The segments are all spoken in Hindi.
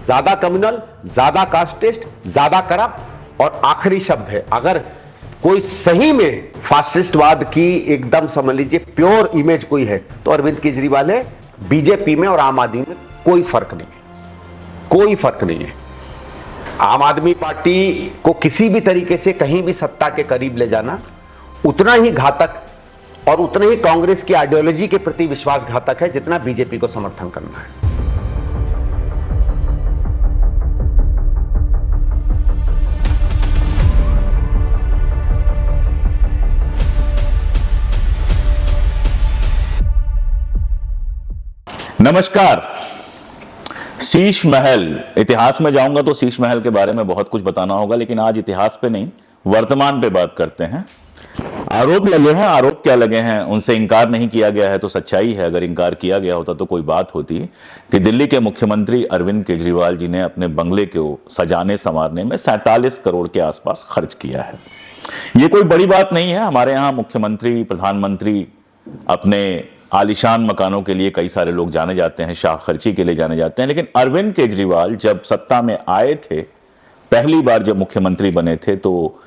ज्यादा कम्युनल, ज्यादा कास्टिस्ट, ज्यादा करप्ट, और आखिरी शब्द है, अगर कोई सही में फासिस्टवाद की एकदम समझ लीजिए प्योर इमेज कोई है तो अरविंद केजरीवाल है। बीजेपी में और आम आदमी में कोई फर्क नहीं है, कोई फर्क नहीं है। आम आदमी पार्टी को किसी भी तरीके से कहीं भी सत्ता के करीब ले जाना उतना ही घातक और उतना ही कांग्रेस की आइडियोलॉजी के प्रति विश्वासघातक है जितना बीजेपी को समर्थन करना है। नमस्कार। शीश महल, इतिहास में जाऊंगा तो शीश महल के बारे में बहुत कुछ बताना होगा, लेकिन आज इतिहास पे नहीं, वर्तमान पे बात करते हैं। आरोप लगे हैं, आरोप क्या लगे हैं, उनसे इनकार नहीं किया गया है तो सच्चाई है। अगर इनकार किया गया होता तो कोई बात होती कि दिल्ली के मुख्यमंत्री अरविंद केजरीवाल जी ने अपने बंगले को सजाने संवारने में 47 करोड़ के आसपास खर्च किया है। ये कोई बड़ी बात नहीं है। हमारे यहाँ मुख्यमंत्री, प्रधानमंत्री अपने आलीशान मकानों के लिए कई सारे लोग जाने जाते हैं, शाह खर्ची के लिए जाने जाते हैं, लेकिन अरविंद केजरीवाल जब सत्ता में आए थे, पहली बार जब मुख्यमंत्री बने थे, तो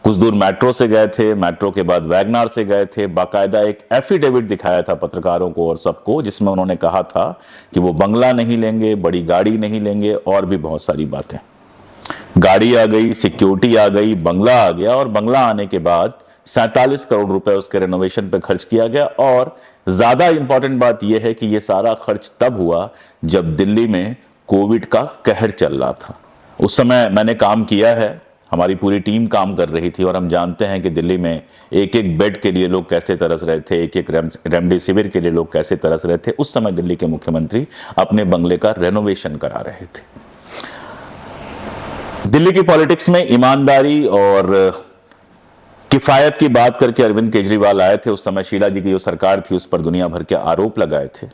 कुछ दूर मेट्रो से गए थे, मेट्रो के बाद वैगनार से गए थे, बाकायदा एक एफिडेविट दिखाया था पत्रकारों को और सबको, जिसमें उन्होंने कहा था कि वो बंगला नहीं लेंगे, बड़ी गाड़ी नहीं लेंगे और भी बहुत सारी बातें। गाड़ी आ गई, सिक्योरिटी आ गई, बंगला आ गया, और बंगला आने के बाद 47 करोड़ रुपए उसके रेनोवेशन पे खर्च किया गया। और ज्यादा इंपॉर्टेंट बात यह है कि यह सारा खर्च तब हुआ जब दिल्ली में कोविड का कहर चल रहा था। उस समय मैंने काम किया है, हमारी पूरी टीम काम कर रही थी, और हम जानते हैं कि दिल्ली में एक एक बेड के लिए लोग कैसे तरस रहे थे, एक एक रेमडेसिविर के लिए लोग कैसे तरस रहे थे। उस समय दिल्ली के मुख्यमंत्री अपने बंगले का रेनोवेशन करा रहे थे। दिल्ली की पॉलिटिक्स में ईमानदारी और किफायत की बात करके अरविंद केजरीवाल आए थे। उस समय शीला जी की जो सरकार थी उस पर दुनिया भर के आरोप लगाए थे,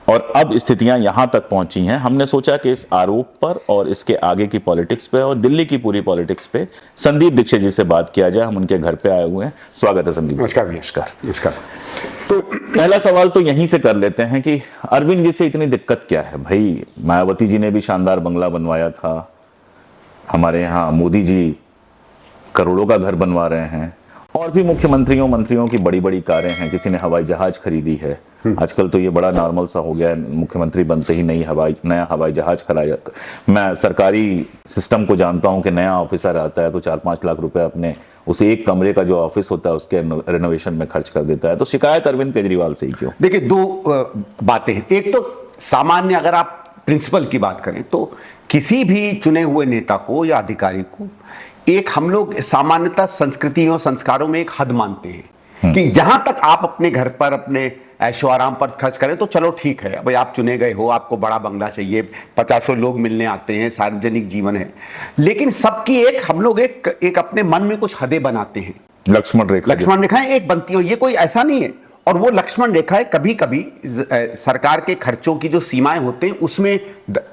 और अब स्थितियां यहां तक पहुंची हैं। हमने सोचा कि इस आरोप पर और इसके आगे की पॉलिटिक्स पे और दिल्ली की पूरी पॉलिटिक्स पे संदीप दीक्षित जी से बात किया जाए। हम उनके घर पे आए हुए हैं। स्वागत है संदीप। नमस्कार। नमस्कार। नमस्कार। तो पहला सवाल तो यहीं से कर लेते हैं कि अरविंद जी से इतनी दिक्कत क्या है भाई? मायावती जी ने भी शानदार बंगला बनवाया था, हमारे यहाँ मोदी जी करोड़ों का घर बनवा रहे हैं, और भी मुख्यमंत्रियों मंत्रियों की बड़ी बड़ी कारें हैं, किसी ने हवाई जहाज खरीदी है। आजकल तो ये बड़ा नॉर्मल सा हो गया है, मुख्यमंत्री बनते ही नया हवाई जहाज खरीदा। मैं सरकारी सिस्टम को जानता हूं कि नया ऑफिसर आता है तो 4-5 लाख रुपए अपने उस एक कमरे का जो ऑफिस होता है उसके रेनोवेशन में खर्च कर देता है। तो शिकायत अरविंद केजरीवाल से ही क्यों? देखिए, दो बातें हैं। एक तो सामान्य, अगर आप प्रिंसिपल की बात करें तो किसी भी चुने हुए नेता को या अधिकारी को एक, हम लोग सामान्यतः संस्कृति और संस्कारों में एक हद मानते हैं कि यहां तक आप अपने घर पर अपने ऐशो आराम पर खर्च करें तो चलो ठीक है, भाई आप चुने गए हो, आपको बड़ा बंगला चाहिए, 50 लोग मिलने आते हैं, सार्वजनिक जीवन है। लेकिन सबकी एक, हम लोग एक अपने मन में कुछ हदें बनाते हैं। लक्ष्मण रेखाएं एक बनती हो, ये कोई ऐसा नहीं है। और वो लक्ष्मण रेखा है, कभी कभी सरकार के खर्चों की जो सीमाएं होते हैं उसमें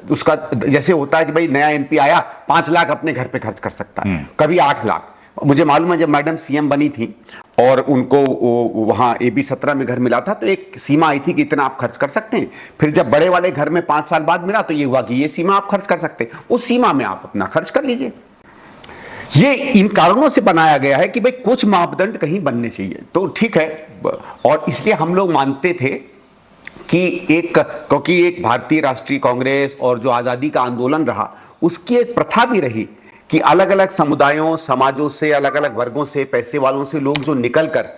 उसका, जैसे होता है कि भाई नया एमपी आया, 5 लाख अपने घर पे खर्च कर सकता है, कभी 8 लाख। मुझे मालूम है जब मैडम सीएम बनी थी और उनको वहां AB 17 में घर मिला था तो एक सीमा आई थी कि इतना आप खर्च कर सकते हैं। फिर जब बड़े वाले घर में 5 साल बाद मिला तो ये हुआ कि ये सीमा आप खर्च कर सकते हैं, उस सीमा में आप अपना खर्च कर लीजिए। ये इन कारणों से बनाया गया है कि भाई कुछ मापदंड कहीं बनने चाहिए, तो ठीक है। और इसलिए हम लोग मानते थे कि क्योंकि एक भारतीय राष्ट्रीय कांग्रेस और जो आजादी का आंदोलन रहा उसकी एक प्रथा भी रही कि अलग अलग समुदायों, समाजों से, अलग अलग वर्गों से, पैसे वालों से लोग जो निकलकर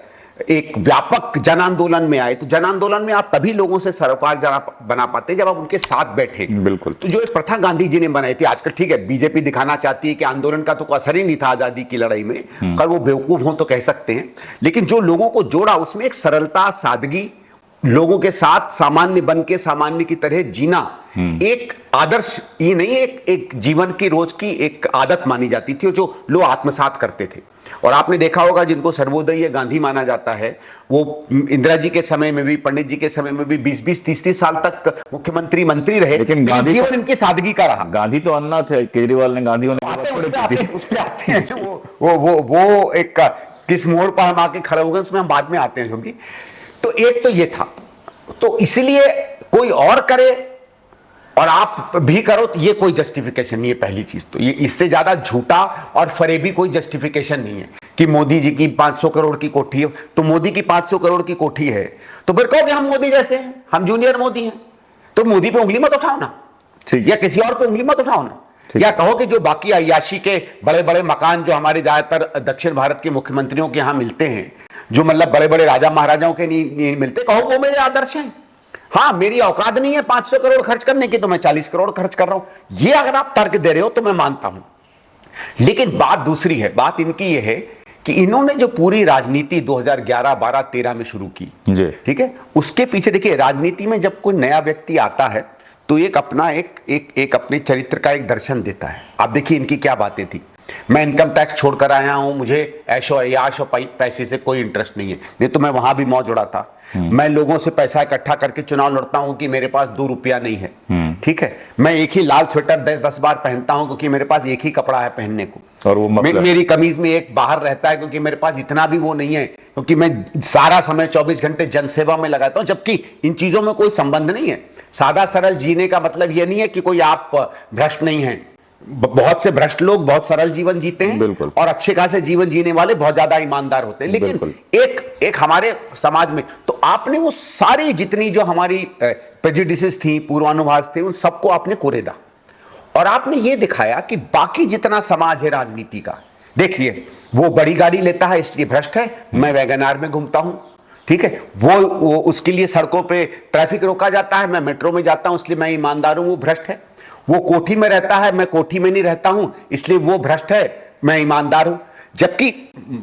एक व्यापक जन आंदोलन में आए, तो जन आंदोलन में आप तभी लोगों से सरोकार बना पाते जब आप उनके साथ बैठे। बिल्कुल। तो जो एक प्रथा गांधी जी ने बनाई थी, आजकल ठीक है बीजेपी दिखाना चाहती है कि आंदोलन का तो कोई असर ही नहीं था आजादी की लड़ाई में, अगर वो बेवकूफ हो तो कह सकते हैं, लेकिन जो लोगों को जोड़ा उसमें एक सरलता, सादगी, लोगों के साथ सामान्य बन के सामान्य की तरह जीना एक आदर्श, ये नहीं एक जीवन की रोज की एक आदत मानी जाती थी, जो लोग आत्मसात करते थे। और आपने देखा होगा जिनको सर्वोदय गांधी माना जाता है, वो इंदिरा जी के समय में भी, पंडित जी के समय में भी 20-20, 30-30 साल तक मुख्यमंत्री मंत्री रहे, लेकिन गांधी जीवन इनकी सादगी का रहा। गांधी तो अन्ना थे, केजरीवाल ने गांधी होने वो एक किस मोड़ पर हम आके खड़े हो गए उसमें हम बाद में आते हैं तो एक तो ये था। तो इसलिए कोई और करे और आप भी करो तो ये कोई जस्टिफिकेशन नहीं है। पहली चीज तो ये, इससे ज्यादा झूठा और फरेबी कोई जस्टिफिकेशन नहीं है कि मोदी जी की 500 करोड़ की कोठी है। तो मोदी की 500 करोड़ की कोठी है तो फिर कहोगे हम मोदी जैसे हैं, हम जूनियर मोदी हैं, तो मोदी पे उंगली मत उठाओ ना, ठीक। या किसी और पे उंगली मत उठाओ ना, या कहो कि जो बाकी अय्याशी के बड़े बड़े मकान जो हमारे ज्यादातर दक्षिण भारत के मुख्यमंत्रियों के यहां मिलते हैं, जो मतलब बड़े बड़े राजा महाराजाओं के नहीं मिलते, कहो वो मेरे आदर्श हैं। हाँ, मेरी औकात नहीं है 500 करोड़ खर्च करने की, तो मैं 40 करोड़ खर्च कर रहा हूं। ये अगर आप तर्क दे रहे हो तो मैं मानता हूं, लेकिन बात दूसरी है। बात इनकी ये है कि इन्होंने जो पूरी राजनीति 2011, 12, 13 में शुरू की, ठीक है, उसके पीछे देखिए, राजनीति में जब कोई नया व्यक्ति आता है तो एक अपना एक अपने चरित्र का एक दर्शन देता है। आप देखिए इनकी क्या बातें थी, मैं इनकम टैक्स छोड़कर आया हूं, मुझे ऐशो अय्याश और पैसे से कोई इंटरेस्ट नहीं है, नहीं तो मैं वहां भी मौज उड़ा था। मैं लोगों से पैसा इकट्ठा करके चुनाव लड़ता हूं कि मेरे पास 2 रुपया नहीं है, ठीक है, मैं एक ही लाल स्वेटर 10 बार पहनता हूं क्योंकि मेरे पास एक ही कपड़ा है पहनने को, और वो मेरी कमीज में एक बाहर रहता है क्योंकि मेरे पास इतना भी वो नहीं है, क्योंकि मैं सारा समय 24 घंटे जनसेवा में लगाता हूं, जबकि इन चीजों में कोई संबंध नहीं है। सादा सरल जीने का मतलब यह नहीं है कि कोई आप भ्रष्ट नहीं है। बहुत से भ्रष्ट लोग बहुत सरल जीवन जीते हैं, और अच्छे खासे जीवन जीने वाले बहुत ज्यादा ईमानदार होते हैं। लेकिन एक हमारे समाज में तो आपने वो सारी जितनी जो हमारी प्रेजुडिसेस थी, पूर्वानुभास थे, उन सबको आपने कुरेदा, और आपने ये दिखाया कि बाकी जितना समाज है राजनीति का, देखिए वो बड़ी गाड़ी लेता है इसलिए भ्रष्ट है, मैं वैगनार में घूमता हूं, ठीक है, वो उसके लिए सड़कों पे ट्रैफिक रोका जाता है, मैं मेट्रो में जाता हूं इसलिए मैं ईमानदार हूं, वो भ्रष्ट है। वो कोठी में रहता है, मैं कोठी में नहीं रहता हूं इसलिए वो भ्रष्ट है, मैं ईमानदार हूं। जबकि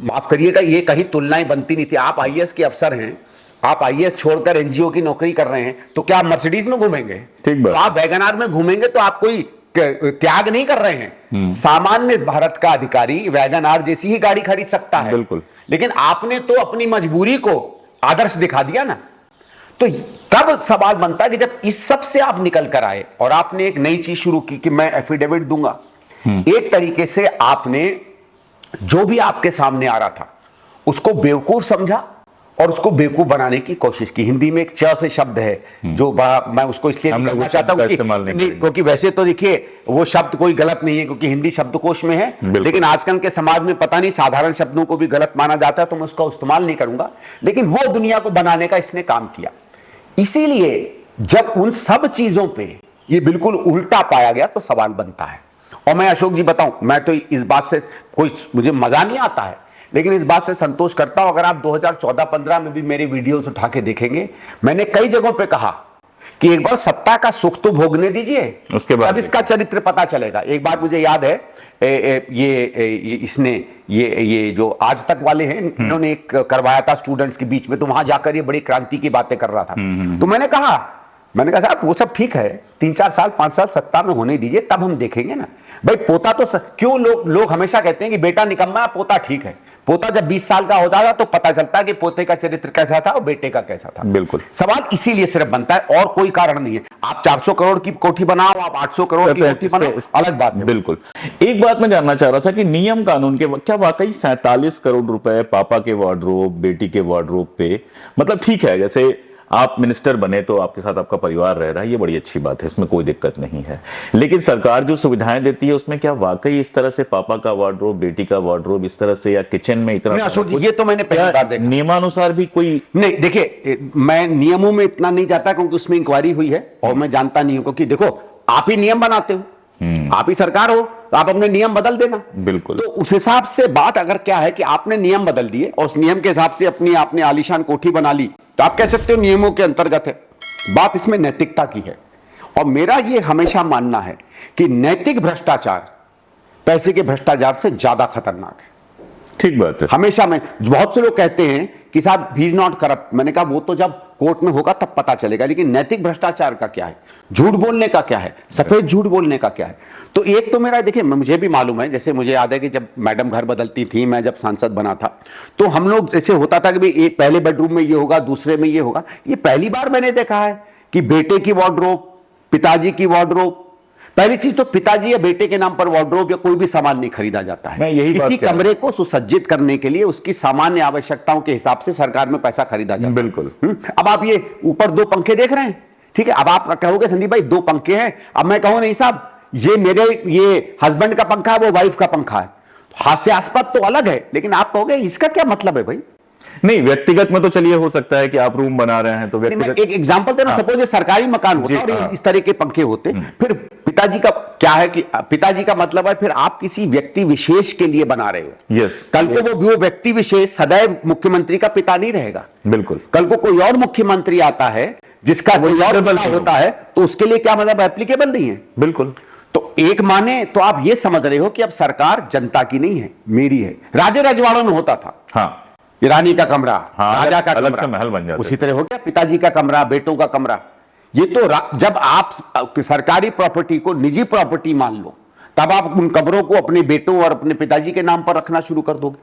माफ करिएगा, ये कहीं तुलनाएं बनती नहीं थी। आप आईएएस के अफसर हैं, आप आईएएस छोड़कर एनजीओ की नौकरी कर रहे हैं, तो क्या आप मर्सिडीज में घूमेंगे? ठीक बात। तो आप वैगनार में घूमेंगे तो आप कोई त्याग नहीं कर रहे हैं। सामान्य भारत का अधिकारी वैगनार जैसी ही गाड़ी खरीद सकता है, बिल्कुल, लेकिन आपने तो अपनी मजबूरी को आदर्श दिखा दिया ना। तो तब सवाल बनता है कि जब इस सब से आप निकल कर आए और आपने एक नई चीज शुरू की कि मैं एफिडेविट दूंगा, एक तरीके से आपने जो भी आपके सामने आ रहा था उसको बेवकूफ समझा और उसको बेवकूफ बनाने की कोशिश की। हिंदी में एक च से शब्द है जो मैं उसको इसलिए करना चाहता हूं क्योंकि वैसे तो देखिए वो शब्द कोई गलत नहीं है क्योंकि हिंदी शब्दकोश में है, लेकिन आजकल के समाज में पता नहीं साधारण शब्दों को भी गलत माना जाता है, तो मैं उसका इस्तेमाल नहीं करूंगा। लेकिन वो दुनिया को बनाने का इसने काम किया। इसीलिए जब उन सब चीजों पे ये बिल्कुल उल्टा पाया गया तो सवाल बनता है। और मैं अशोक जी बताऊं, मैं तो इस बात से कोई मुझे मजा नहीं आता है, लेकिन इस बात से संतोष करता हूं। अगर आप 2014-15 में भी मेरे वीडियोस उठा के देखेंगे, मैंने कई जगहों पे कहा कि एक बार सत्ता का सुख तो भोगने दीजिए, उसके बाद इसका चरित्र पता चलेगा। एक बात मुझे याद है, इसने ये जो आज तक वाले हैं, इन्होंने एक करवाया था स्टूडेंट्स के बीच में, तो वहां जाकर ये बड़ी क्रांति की बातें कर रहा था। तो मैंने कहा साहब वो सब ठीक है, 3-4 साल 5 साल सत्ता में होने दीजिए, तब हम देखेंगे ना भाई। पोता तो क्यों लोग हमेशा कहते हैं कि बेटा निकम्मा, पोता ठीक है। पोता जब 20 साल का होता था तो पता चलता है कि पोते का चरित्र कैसा था और बेटे का कैसा था। बिल्कुल, सवाल इसीलिए सिर्फ बनता है और कोई कारण नहीं है। आप 400 करोड़ की कोठी बनाओ, आप 800 करोड़ की कोठी बनाओ, अलग बात है। बिल्कुल। एक बात मैं जानना चाह रहा था कि नियम कानून के क्या वाकई 47 करोड़ रुपए पापा के वार्डरोब, बेटी के वार्डरोब पे, मतलब ठीक है, जैसे आप मिनिस्टर बने तो आपके साथ आपका परिवार रह रहा है, ये बड़ी अच्छी बात है, इसमें कोई दिक्कत नहीं है। लेकिन सरकार जो सुविधाएं देती है उसमें क्या वाकई इस तरह से पापा का वार्डरोब, बेटी का वार्डरोब इस तरह से, या किचन में इतना, ये तो मैंने पहली बार देखा। नियमानुसार भी कोई नहीं, देखिए मैं नियमों में इतना नहीं जाता क्योंकि उसमें इंक्वायरी हुई है और मैं जानता नहीं हूं, क्योंकि देखो आप ही नियम बनाते हो, आप ही सरकार हो, तो आप अपने नियम बदल देना। बिल्कुल। तो उस हिसाब से बात अगर क्या है कि आपने नियम बदल दिए और उस नियम के हिसाब से आपने आलीशान कोठी बना ली, तो आप कह सकते हो नियमों के अंतर्गत है। बात इसमें नैतिकता की है, और मेरा ये हमेशा मानना है कि नैतिक भ्रष्टाचार पैसे के भ्रष्टाचार से ज्यादा खतरनाक है। ठीक बात है। हमेशा बहुत से लोग कहते हैं कि साहब ही इज नॉट करप्ट, मैंने कहा वो तो जब कोर्ट में होगा तब पता चलेगा, लेकिन नैतिक भ्रष्टाचार का क्या है, झूठ बोलने का क्या है, सफेद झूठ बोलने का क्या है। तो एक तो मेरा देखिए, मुझे भी मालूम है, जैसे मुझे याद है कि जब मैडम घर बदलती थी, मैं जब सांसद बना था, तो हम लोग जैसे होता था कि भाई पहले बेडरूम में ये होगा, दूसरे में ये होगा। ये पहली बार मैंने देखा है कि बेटे की वार्डरोब, पिताजी की वार्डरोब, पहली चीज तो पिताजी या बेटे के नाम पर वार्डरोब या कोई भी सामान नहीं खरीदा जाता है। इसी कमरे को सुसज्जित करने के लिए उसकी सामान्य आवश्यकताओं के हिसाब से सरकार में पैसा खरीदा जाता है। बिल्कुल। अब आप ये ऊपर 2 पंखे देख रहे हैं, ठीक है, अब आप कहोगे संदीप भाई 2 पंखे हैं, अब मैं कहूं नहीं साहब ये मेरे ये हस्बैंड का पंखा है, वो वाइफ का पंखा है, हास्यास्पद तो अलग है, लेकिन आप कहोगे इसका क्या मतलब है भाई? नहीं, व्यक्तिगत में तो चलिए हो सकता है कि आप रूम बना रहे हैं तो मैं व्यक्तिगत। एक एग्जांपल दे रहा हूं, सपोज ये सरकारी मकान होता जी, और हाँ। इस तरह के पंखे होते, फिर पिताजी का क्या है कि पिताजी का मतलब है फिर आप किसी व्यक्ति विशेष के लिए बना रहे हो। यस, कल को वो व्यक्ति विशेष सदैव मुख्यमंत्री का पिता नहीं रहेगा। बिल्कुल। कल को कोई और मुख्यमंत्री आता है जिसका कोई और पिता होता है, तो उसके लिए क्या मतलब एप्लीकेबल नहीं है। बिल्कुल। तो एक माने तो आप ये समझ रहे हो कि अब सरकार जनता की नहीं है, मेरी है। राजे रजवाड़ों में होता था, हाँ, ये रानी का कमरा, हाँ, राजा का अलग कमरा, से महल बन जाता उसी तरह हो गया पिताजी का कमरा, बेटों का कमरा। ये तो जब आप सरकारी प्रॉपर्टी को निजी प्रॉपर्टी मान लो, तब आप उन कमरों को अपने बेटों और अपने पिताजी के नाम पर रखना शुरू कर दोगे,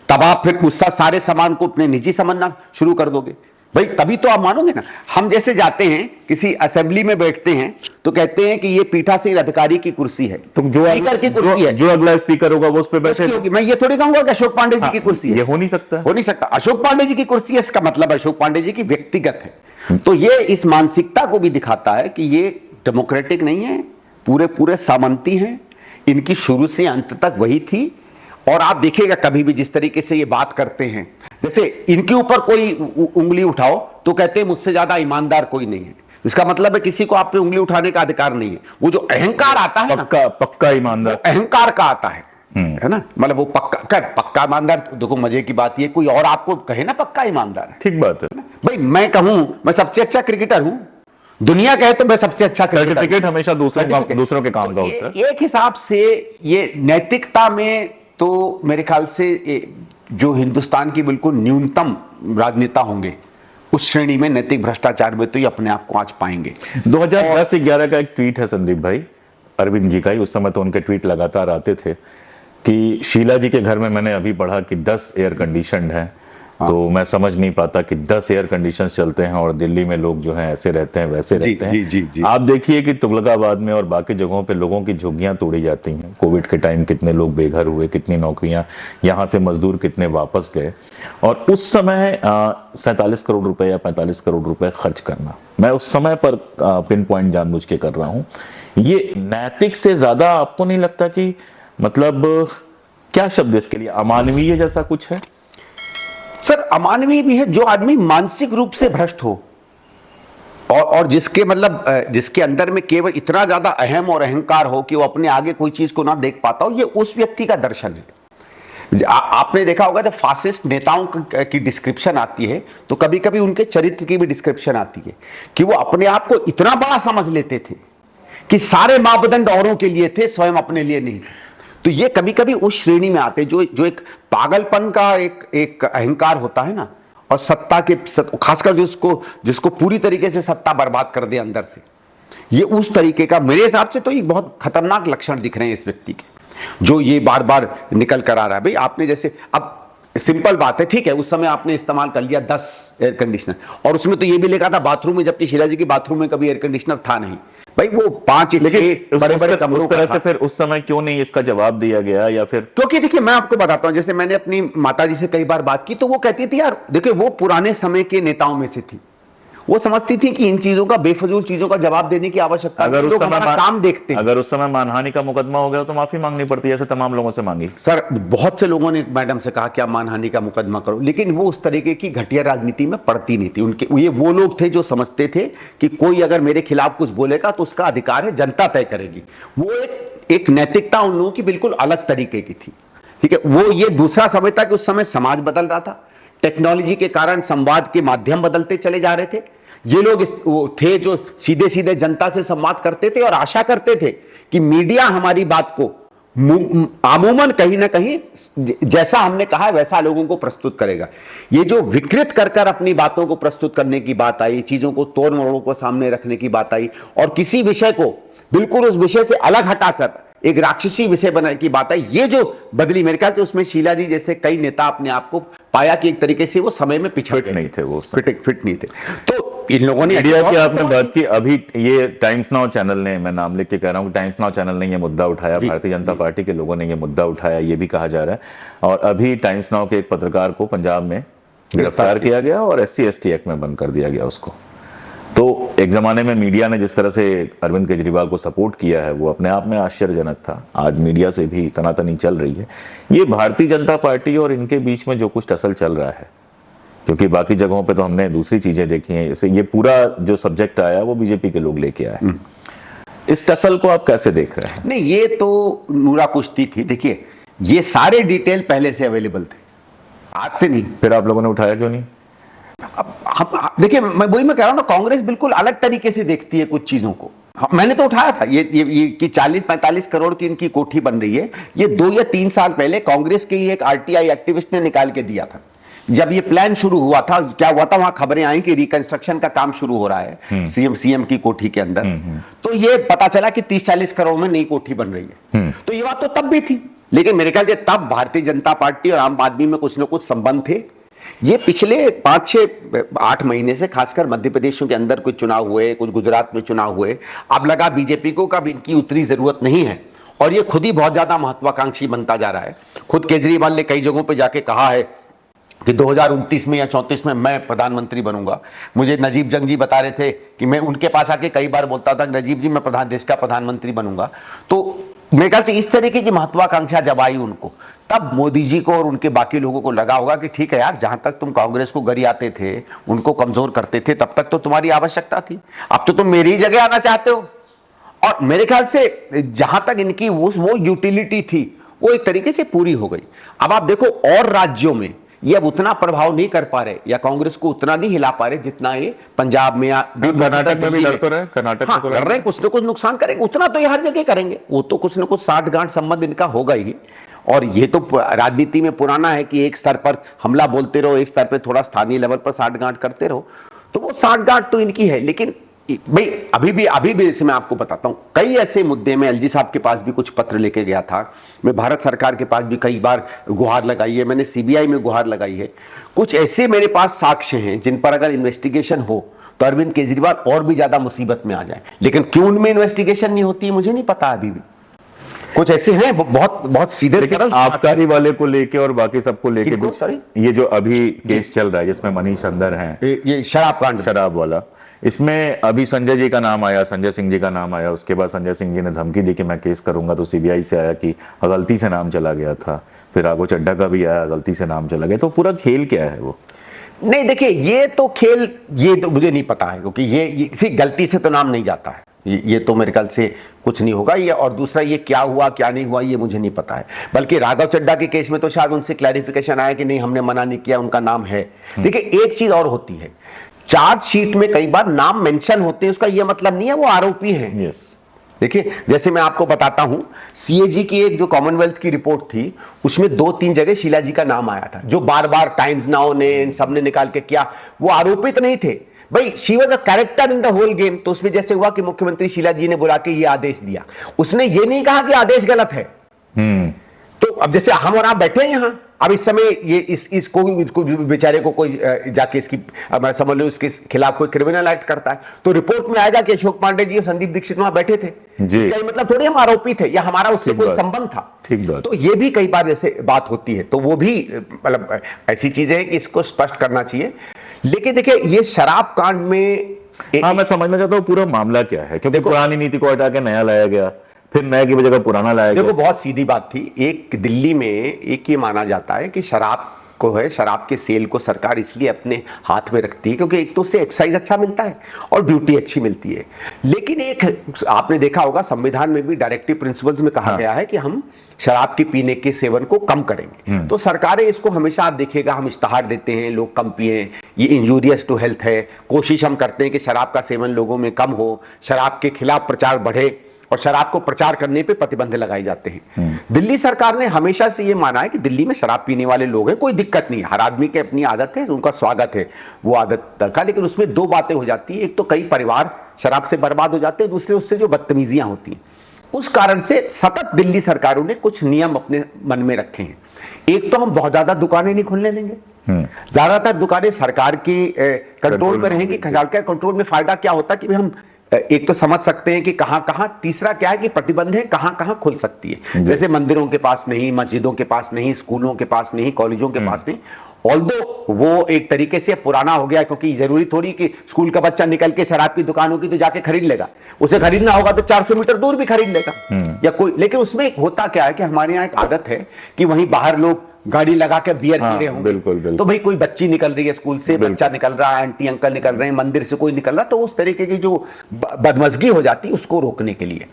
तब आप फिर उसका सारे सामान को अपने निजी समझना शुरू कर दोगे भाई, तभी तो आप मानोगे ना। हम जैसे जाते हैं किसी असेंबली में बैठते हैं तो कहते हैं कि ये पीठासीन अधिकारी की कुर्सी है, तो स्पीकर की कुर्सी है, जो अगला स्पीकर होगा वो उस पे बैठे। मैं ये थोड़ी कहूंगा कि अशोक पांडे जी की कुर्सी है, ये हो नहीं सकता। हो नहीं सकता। अशोक पांडे जी की कुर्सी है, इसका मतलब अशोक पांडे जी की व्यक्तिगत है। तो ये इस मानसिकता को भी दिखाता है कि ये डेमोक्रेटिक नहीं है, पूरे पूरे सामंती हैं, इनकी शुरू से अंत तक वही थी। और आप देखिएगा कभी भी जिस तरीके से ये बात करते हैं, जैसे इनके ऊपर कोई उंगली उठाओ तो कहते हैं मुझसे ज्यादा ईमानदार कोई नहीं है। इसका मतलब है किसी को आप पे उंगली उठाने का अधिकार नहीं है। वो जो अहंकार आता है पक्का पक्का ईमानदार, अहंकार का आता है ना, मतलब वो पक्का ईमानदार। देखो मजे की बात ये, कोई और आपको कहे ना पक्का ईमानदार है, ठीक बात है भाई मैं कहूं मैं सबसे अच्छा क्रिकेटर हूं, दुनिया कहे तो मैं सबसे अच्छा क्रिकेटर। सर्टिफिकेट हमेशा दूसरों के काम का होता है। एक हिसाब से ये नैतिकता में तो मेरे ख्याल से जो हिंदुस्तान की बिल्कुल न्यूनतम राजनेता होंगे उस श्रेणी में, नैतिक भ्रष्टाचार में तो ये अपने आप को आज पाएंगे। 2010-11 का एक ट्वीट है संदीप भाई, अरविंद जी का ही, उस समय तो उनके ट्वीट लगातार आते थे कि शीला जी के घर में मैंने अभी पढ़ा कि 10 एयर कंडीशनड हैं, तो मैं समझ नहीं पाता कि 10 एयर कंडीशन चलते हैं और दिल्ली में लोग जो हैं ऐसे रहते हैं वैसे रहते हैं। जी। आप देखिए कि तुगलकाबाद में और बाकी जगहों पे लोगों की झुग्गियां तोड़ी जाती हैं। कोविड के टाइम कितने लोग बेघर हुए, कितनी नौकरियां, यहाँ से मजदूर कितने वापस गए। और उस समय 47 करोड़ रुपए या 45 करोड़ रुपए खर्च करना, मैं उस समय पर पिन पॉइंट जानबूझ के कर रहा हूं, ये नैतिक से ज्यादा आपको नहीं लगता कि मतलब क्या शब्द इसके लिए, अमानवीय जैसा कुछ है? सर अमानवीय भी है जो आदमी मानसिक रूप से भ्रष्ट हो और जिसके मतलब जिसके अंदर में केवल इतना ज्यादा अहम और अहंकार हो कि वो अपने आगे कोई चीज को ना देख पाता हो, ये उस व्यक्ति का दर्शन है। आपने देखा होगा जब फासिस्ट नेताओं की डिस्क्रिप्शन आती है तो कभी कभी उनके चरित्र की भी डिस्क्रिप्शन आती है कि वो अपने आप को इतना बड़ा समझ लेते थे कि सारे मापदंड औरों के लिए थे, स्वयं अपने लिए नहीं। तो ये कभी कभी उस श्रेणी में आते जो एक पागलपन का एक अहंकार होता है ना, और सत्ता के खासकर जिसको पूरी तरीके से सत्ता बर्बाद कर दे अंदर से, ये उस तरीके का मेरे हिसाब से तो ये बहुत खतरनाक लक्षण दिख रहे हैं इस व्यक्ति के, जो ये बार बार निकल कर आ रहा है। भाई आपने जैसे, अब सिंपल बात है, ठीक है उस समय आपने इस्तेमाल कर लिया 10 एयर कंडीशनर, और उसमें तो ये भी लिखा था बाथरूम में, जबकि शीला जी की बाथरूम में कभी एयर कंडीशनर था नहीं भाई, वो 5 बड़े बड़े कमरों उस तरह से फिर उस समय क्यों नहीं इसका जवाब दिया गया? या फिर क्योंकि देखिए मैं आपको बताता हूं, जैसे मैंने अपनी माताजी से कई बार बात की तो वो कहती थी यार देखिए वो पुराने समय के नेताओं में से थी, वो समझती थी कि इन चीजों का, बेफजूल चीजों का जवाब देने की आवश्यकता नहीं, लोग हमारा काम देखते हैं। अगर उस समय मानहानि का मुकदमा हो गया तो माफी मांगनी पड़ती है, ऐसे तमाम लोगों से मांगी। सर बहुत से लोगों ने मैडम से कहा कि आप मानहानि का मुकदमा करो, लेकिन वो उस तरीके की घटिया राजनीति में पड़ती नहीं थी। उनके ये वो लोग थे जो समझते थे कि कोई अगर मेरे खिलाफ कुछ बोलेगा तो उसका अधिकार है, जनता तय करेगी। वो एक नैतिकता उन लोगों की बिल्कुल अलग तरीके की थी, ठीक है। वो ये दूसरा समय था कि उस समय समाज बदल रहा था, टेक्नोलॉजी के कारण संवाद के माध्यम बदलते चले जा रहे थे। ये लोग वो थे जो सीधे सीधे जनता से संवाद करते थे और आशा करते थे कि मीडिया हमारी बात को अमूमन कहीं ना कहीं जैसा हमने कहा वैसा लोगों को प्रस्तुत करेगा। ये जो विकृत कर कर अपनी बातों को प्रस्तुत करने की बात आई, चीजों को तोड़ मरोड़ को सामने रखने की बात आई, और किसी विषय को बिल्कुल उस विषय से अलग हटाकर एक राक्षसी विषय बनाने की बात आई, ये जो बदली मेरे ख्याल से उसमें शीला जी जैसे कई नेता अपने आप को पाया कि एक तरीके से वो समय में पिछड़ नहीं थे, वो फिट नहीं थे। तो इन लोगों ने मीडिया की आपने बात की, अभी ये टाइम्स नाउ चैनल ने, मैं नाम लेके कह रहा हूँ, टाइम्स नाउ चैनल ने ये मुद्दा उठाया, भारतीय जनता पार्टी के लोगों ने ये मुद्दा उठाया, ये भी कहा जा रहा है। और अभी टाइम्स नाउ के एक पत्रकार को पंजाब में गिरफ्तार किया गया और SC/ST एक्ट में बंद कर दिया गया उसको। तो एक जमाने में मीडिया ने जिस तरह से अरविंद केजरीवाल को सपोर्ट किया है वो अपने आप में आश्चर्यजनक था। आज मीडिया से भी तनातनी चल रही है। ये भारतीय जनता पार्टी और इनके बीच में जो कुछ टसल चल रहा है, क्योंकि बाकी जगहों पे तो हमने दूसरी चीजें देखी हैं, जैसे ये पूरा जो सब्जेक्ट आया वो बीजेपी के लोग लेके आए। इस टसल को आप कैसे देख रहे हैं? नहीं, ये तो नूरा कुश्ती थी। देखिए, ये सारे डिटेल पहले से अवेलेबल थे, आज से नहीं। फिर आप लोगों ने उठाया क्यों नहीं? अब हम देखिए, मैं कह रहा हूं ना, कांग्रेस बिल्कुल अलग तरीके से देखती है कुछ चीजों को। मैंने तो उठाया था ये कि 40-45 करोड़ की इनकी कोठी बन रही है। ये 2 या 3 साल पहले कांग्रेस के ही एक आरटीआई एक्टिविस्ट ने निकाल के दिया था। जब ये प्लान शुरू हुआ था, क्या हुआ था, वहां खबरें आई कि रिकंस्ट्रक्शन का काम शुरू हो रहा है सीएम की कोठी के अंदर। तो ये पता चला कि 30-40 करोड़ में नई कोठी बन रही है। तो ये बात तो तब भी थी, लेकिन मेरे ख्याल से तब भारतीय जनता पार्टी और आम आदमी में कुछ न कुछ संबंध थे। ये पिछले 5-6-8 महीने से, खासकर मध्य प्रदेश के अंदर कुछ चुनाव हुए, कुछ गुजरात में चुनाव हुए, अब लगा बीजेपी को कब इनकी उतनी जरूरत नहीं है और ये खुद ही बहुत ज्यादा महत्वाकांक्षी बनता जा रहा है। खुद केजरीवाल ने कई जगहों पे जाके कहा है कि 2029 में या 34 में मैं प्रधानमंत्री बनूंगा। मुझे नजीब जंग जी बता रहे थे कि मैं उनके पास आके कई बार बोलता था, नजीब जी मैं देश का प्रधानमंत्री बनूंगा। तो मेरे ख्याल से इस तरीके की महत्वाकांक्षा जब आई उनको, तब मोदी जी को और उनके बाकी लोगों को लगा होगा कि ठीक है यार, जहां तक तुम कांग्रेस को गरियाते थे, उनको कमजोर करते थे, तब तक तो तुम्हारी आवश्यकता थी। अब तो तुम मेरी जगह आना चाहते हो। और मेरे ख्याल से जहां तक इनकी वो यूटिलिटी थी, वो एक तरीके से पूरी हो गई। अब आप देखो, और राज्यों में ये अब उतना प्रभाव नहीं कर पा रहे या कांग्रेस को उतना नहीं हिला पा रहे जितना ये पंजाब में या कर्नाटक में भी लड़ तो रहे, कर्नाटक में तो कर रहे हैं, कुछ न कुछ नुकसान करेंगे। उतना तो ये हर जगह करेंगे, वो तो कुछ न कुछ साठगांठ संबंध इनका होगा ही। और ये तो राजनीति में पुराना है कि एक स्तर पर हमला बोलते रहो, एक स्तर पर थोड़ा स्थानीय लेवल पर साठगांठ करते रहो। तो वो साठगांठ तो इनकी है। लेकिन भाई अभी भी जैसे मैं आपको बताता हूं, कई ऐसे मुद्दे में एलजी साहब के पास भी कुछ पत्र लेके गया था, मैं भारत सरकार के पास भी कई बार गुहार लगाई है, मैंने सीबीआई में गुहार लगाई है। कुछ ऐसे मेरे पास साक्ष्य हैं जिन पर अगर इन्वेस्टिगेशन हो तो अरविंद केजरीवाल और भी ज्यादा मुसीबत में आ जाए। लेकिन क्यों उनमें इन्वेस्टिगेशन नहीं होती मुझे नहीं पता। अभी भी कुछ ऐसे हैं बहुत सीधे सरल, आबकारी वाले को लेके और बाकी सबको लेके, सॉरी, ये जो अभी केस चल रहा है जिसमें मनीष अंदर है, ये शराब कांड, शराब वाला, इसमें अभी संजय जी का नाम आया, संजय सिंह जी का नाम आया। उसके बाद संजय सिंह जी ने धमकी दी कि मैं केस करूंगा, तो सीबीआई से आया कि गलती से नाम चला गया था। फिर राघव चड्ढा का भी आया, गलती से नाम चला गया। तो पूरा खेल क्या है वो? नहीं देखिए, ये तो खेल, ये तो मुझे नहीं पता है, क्योंकि ये किसी गलती से तो नाम नहीं जाता है। ये तो मेरे ख्याल से कुछ नहीं होगा ये। और दूसरा, ये क्या हुआ क्या नहीं हुआ ये मुझे नहीं पता है। बल्कि राघव चड्ढा के केस में तो शायद उनसे क्लैरिफिकेशन आया कि नहीं, हमने मना नहीं किया, उनका नाम है। देखिए, एक चीज और होती है, चार्जशीट में कई बार नाम मेंशन होते हैं, उसका यह मतलब नहीं है वो आरोपी हैं। यस, देखिए, जैसे मैं आपको बताता हूं, सीएजी की एक जो कॉमनवेल्थ की रिपोर्ट थी, उसमें 2-3 जगह शीला जी का नाम आया था, जो बार बार टाइम्स नाउ ने इन सब ने निकाल के किया। वो आरोपित नहीं थे भाई, she was a character in the whole game. तो उसमें जैसे हुआ कि मुख्यमंत्री शीला जी ने बुला के ये आदेश दिया, उसने ये नहीं कहा कि आदेश गलत है। तो अब जैसे हम और आप बैठे हैं यहां, अब इस समय ये इसको बेचारे को कोई जाके इसकी समझ लो इसके खिलाफ कोई क्रिमिनल एक्ट करता है, तो रिपोर्ट में आएगा कि अशोक पांडे जी और संदीप दीक्षित वहां बैठे थे। इसका मतलब थोड़ी हम आरोपी थे या हमारा उससे कोई संबंध था। ठीक बात। तो ये भी कई बार जैसे बात होती है, तो वो भी मतलब ऐसी चीजें हैं कि इसको स्पष्ट करना चाहिए। लेकिन देखिए, ये शराब कांड में हाँ, मैं समझना चाहता हूँ पूरा मामला क्या है, क्योंकि पुरानी नीति को हटा के नया लाया गया, फिर नए की जगह पुराना लाया गया। देखो, बहुत सीधी बात थी। एक दिल्ली में एक ये माना जाता है कि शराब को है, शराब के सेल को सरकार इसलिए अपने हाथ में रखती है क्योंकि एक तो उससे एक्साइज अच्छा मिलता है और ड्यूटी अच्छी मिलती है। लेकिन एक आपने देखा होगा, संविधान में भी डायरेक्टिव प्रिंसिपल्स में कहा गया है कि हम शराब के पीने के सेवन को कम करेंगे। तो सरकारें इसको हमेशा, आप देखिएगा, हम इश्तहार देते हैं लोग कम पिए, ये इंजूरियस टू हेल्थ है। कोशिश हम करते हैं कि शराब का सेवन लोगों में कम हो, शराब के खिलाफ प्रचार बढ़े और शराब को प्रचार करने पे प्रतिबंध लगाए जाते हैं। दिल्ली सरकार ने हमेशा से ये माना है कि दिल्ली में शराब पीने वाले लोग हैं, कोई दिक्कत नहीं है, हर आदमी की अपनी आदत है, उनका स्वागत है वो आदत का। लेकिन उसमें 2 बातें हो जाती है, एक तो कई परिवार शराब से बर्बाद हो जाते हैं, दूसरे उससे जो बदतमीजियां होती हैं। उस कारण से सतत दिल्ली सरकारों ने कुछ नियम अपने मन में रखे हैं। एक तो हम बहुत ज्यादा दुकानें नहीं खुलने देंगे, ज्यादातर दुकानें सरकार की कंट्रोल में रहेंगी। सरकार कंट्रोल में फायदा क्या होता है कि हम एक तो समझ सकते हैं कि कहां कहां, तीसरा क्या है कि प्रतिबंध है कहां कहां खुल सकती है। जैसे मंदिरों के पास नहीं, मस्जिदों के पास नहीं, स्कूलों के पास नहीं, कॉलेजों के पास नहीं। ऑल्दो वो एक तरीके से पुराना हो गया, क्योंकि जरूरी थोड़ी कि स्कूल का बच्चा निकल के शराब की दुकान होगी तो जाके खरीद लेगा, उसे खरीदना होगा तो 400 मीटर दूर भी खरीद लेगा या कोई। लेकिन उसमें होता क्या है कि हमारे यहाँ एक आदत है कि वहीं बाहर लोग गाड़ी लगा के बियर पी रहे होंगे, बिल्कुल, बिल्कुल। तो भाई कोई बच्ची निकल रही है स्कूल से, बच्चा निकल रहा है, आंटी अंकल निकल रहे हैं, मंदिर से कोई निकल रहा, तो उस तरीके की जो बदमजगी हो जाती है उसको रोकने के लिए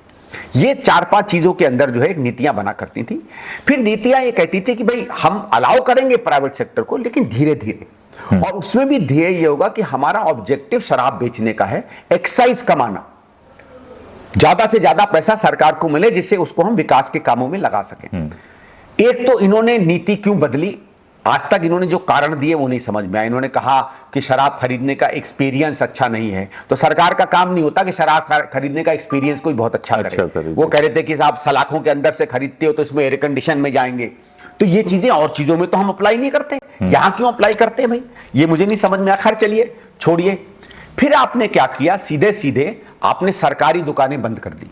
ये 4-5 चीजों के अंदर जो है एक नीतियां बना करती थी। फिर नीतियां ये कहती थी कि भाई हम अलाउ करेंगे प्राइवेट सेक्टर को, लेकिन धीरे धीरे, और उसमें भी ध्येय ये होगा कि हमारा ऑब्जेक्टिव शराब बेचने का है, एक्साइज कमाना, ज्यादा से ज्यादा पैसा सरकार को मिले जिससे उसको हम विकास के कामों में लगा सकें। एक तो इन्होंने नीति क्यों बदली, आज तक इन्होंने जो कारण दिए वो नहीं समझ में आया। इन्होंने कहा कि शराब खरीदने का एक्सपीरियंस अच्छा नहीं है, तो सरकार का काम नहीं होता कि शराब खरीदने का एक्सपीरियंस कोई बहुत अच्छा करे। वो कह रहे थे कि आप सलाखों के अंदर से खरीदते हो तो इसमें एयर कंडीशन में जाएंगे, तो ये चीजें और चीजों में तो हम अप्लाई नहीं करते, यहां क्यों अप्लाई करते हैं भाई, ये मुझे नहीं समझ में आया। खैर चलिए छोड़िए। फिर आपने क्या किया, सीधे सीधे आपने सरकारी दुकानें बंद कर दी।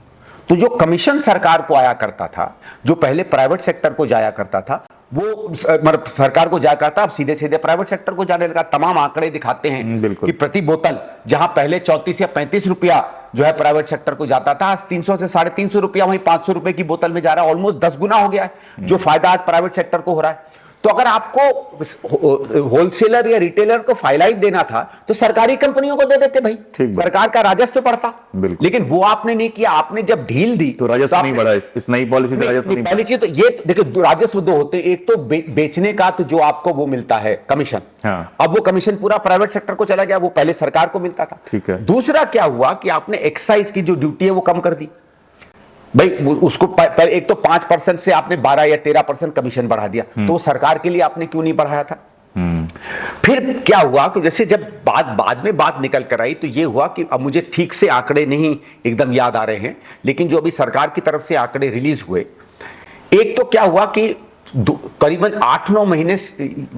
तो जो कमीशन सरकार को आया करता था, जो पहले प्राइवेट सेक्टर को जाया करता था, वो मतलब सरकार को जाया करता, अब सीधे सीधे प्राइवेट सेक्टर को जाने लगा। तमाम आंकड़े दिखाते हैं कि प्रति बोतल जहां पहले 34 या 35 रुपया जो है प्राइवेट सेक्टर को जाता था, आज 300 से 350 रुपया वहीं 500 रुपए की बोतल में जा रहा है। ऑलमोस्ट 10 गुना हो गया है जो फायदा आज प्राइवेट सेक्टर को हो रहा है। तो अगर आपको होलसेलर या रिटेलर को फाइलाइट देना था तो सरकारी कंपनियों को दे देते भाई, सरकार का राजस्व बढ़ता, लेकिन वो आपने नहीं किया। आपने जब ढील दी तो राजस्व नहीं बढ़ा, इस नई पॉलिसी से राजस्व नहीं पहली चीज तो ये देखिए, राजस्व दो होते, एक तो बेचने का, तो जो आपको वो मिलता है कमीशन, अब वो कमीशन पूरा प्राइवेट सेक्टर को चला गया, वो पहले सरकार को मिलता था। ठीक है। दूसरा क्या हुआ कि आपने एक्साइज की जो ड्यूटी है वो कम कर दी भाई, उसको एक तो 5% से आपने 12 या 13% कमीशन बढ़ा दिया, तो सरकार के लिए आपने क्यों नहीं बढ़ाया था। फिर क्या हुआ कि जैसे जब बाद में बात निकल कर आई तो ये हुआ कि अब मुझे ठीक से आंकड़े नहीं एकदम याद आ रहे हैं, लेकिन जो अभी सरकार की तरफ से आंकड़े रिलीज हुए, एक तो क्या हुआ कि करीबन 8-9 महीने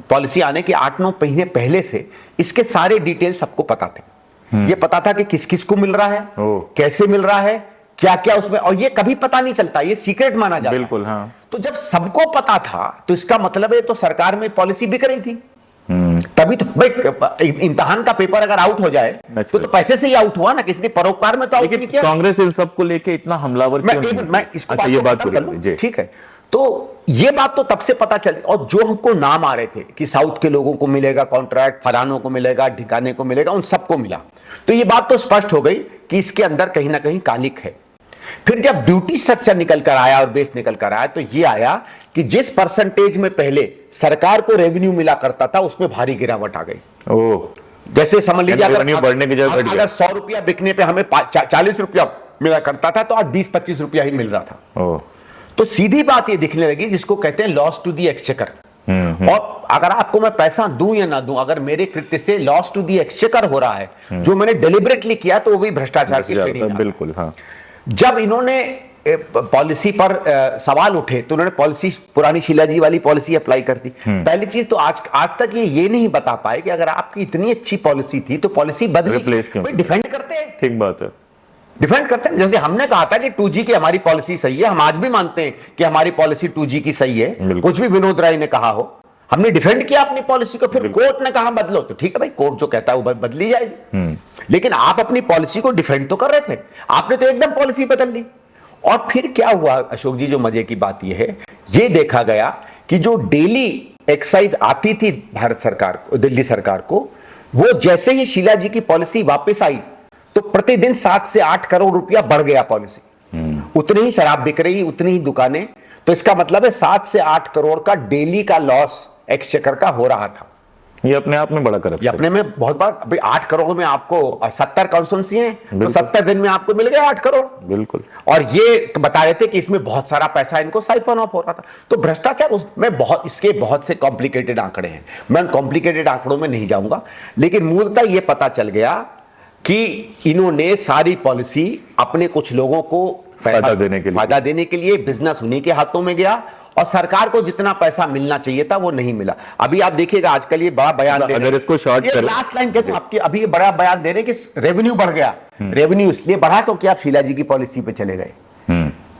पॉलिसी आने के 8-9 महीने पहले से इसके सारे डिटेल सबको पता थे। ये पता था कि किस किस को मिल रहा है, कैसे मिल रहा है, क्या क्या उसमें, और ये कभी पता नहीं चलता, ये सीक्रेट माना जाता है। बिल्कुल, हाँ। तो जब सबको पता था तो इसका मतलब है तो सरकार में पॉलिसी बिक रही थी। तभी तो भाई इम्तिहान का पेपर अगर आउट हो जाए तो पैसे से ही आउट हुआ ना, किसी ने परोपकार में तो आउट नहीं किया। कांग्रेस इन सबको लेके इतना हमलावर क्यों? मैं इसको अच्छा, ये बात ठीक है। तो ये बात तो तब से पता चली, और जो हमको नाम आ रहे थे कि साउथ के लोगों को मिलेगा कॉन्ट्रैक्ट, फलानों को मिलेगा, ठिकाने को मिलेगा, उन सबको मिला। तो ये बात तो स्पष्ट हो गई कि इसके अंदर कहीं ना कहीं कालिक है। फिर जब ड्यूटी स्ट्रक्चर निकल कर आया और बेस निकल कर आया तो ये आया कि जिस परसेंटेज में पहले सरकार को रेवेन्यू मिला करता था उसमें भारी गिरावट आ गई। जैसे समझ लीजिए अगर 100 रुपया बिकने पे हमें 40 रुपया मिला करता था तो आज 20-25 रुपया ही मिल रहा था। तो सीधी बात ये दिखने लगी जिसको कहते हैं लॉस टू दी एक्सचेकर। और अगर आपको मैं पैसा दूं या ना दूं, अगर मेरे कृत्य से लॉस टू दी एक्सचेकर हो रहा है, जो मैंने डेलिबरेटली किया, तो वो भी भ्रष्टाचार की श्रेणी में। बिल्कुल, हाँ। जब इन्होंने पॉलिसी पर सवाल उठे तो उन्होंने पॉलिसी, पुरानी शिलाजी वाली पॉलिसी अप्लाई कर दी। पहली चीज तो आज तक ये नहीं बता पाए कि अगर आपकी इतनी अच्छी पॉलिसी थी तो पॉलिसी बदली, डिफेंड करते हैं। ठीक बात है, डिफेंड करते हैं। जैसे हमने कहा था कि 2G की हमारी पॉलिसी सही है, हम आज भी मानते हैं कि हमारी पॉलिसी 2G की सही है, कुछ भी विनोद राय ने कहा हो, हमने डिफेंड किया अपनी पॉलिसी को। फिर कोर्ट ने कहा बदलो, तो ठीक है भाई, कोर्ट जो कहता है वो बदली जाएगी। लेकिन आप अपनी पॉलिसी को डिफेंड तो कर रहे थे, आपने तो एकदम पॉलिसी बदल ली। और फिर क्या हुआ अशोक जी, जो मजे की बात यह है, ये देखा गया कि जो डेली एक्साइज आती थी भारत सरकार को, दिल्ली सरकार को, वो जैसे ही शीला जी की पॉलिसी वापस आई तो प्रतिदिन 7 से 8 करोड़ रुपया बढ़ गया पॉलिसी। उतनी ही शराब बिक रही, उतनी ही दुकानें, तो इसका मतलब है 7 से 8 करोड़ का डेली का लॉस एक्सचेकर का हो रहा था। ये अपने आप में बड़ा करप्शन, ये अपने में बहुत बार, अभी 8 करोड़ में आपको 70 कॉन्स्टिट्यूंसी हैं, तो 70 दिन में आपको मिल गया 8 करोड़। बिल्कुल। और ये बता रहे थे कि इसमें बहुत सारा पैसा इनको साइफन ऑफ हो रहा था। तो भ्रष्टाचार उसमें इसके बहुत से कॉम्प्लिकेटेड आंकड़े हैं, मैं कॉम्प्लिकेटेड आंकड़ों में नहीं जाऊंगा, लेकिन मूलतः ये पता चल गया कि इन्होंने सारी पॉलिसी अपने कुछ लोगों को फायदा देने के लिए बिजनेस उन्हीं के हाथों में गया, और सरकार को जितना पैसा मिलना चाहिए था वो नहीं मिला। अभी आप देखिएगा आजकल ये बड़ा बयान दे रहे हैं, अगर इसको शॉर्ट कर, लास्ट लाइन कहते हैं आपकी, अभी ये बड़ा बयान दे रहे हैं कि रेवेन्यू बढ़ गया। रेवेन्यू इसलिए बढ़ा क्योंकि आप शीला जी की पॉलिसी पे चले गए,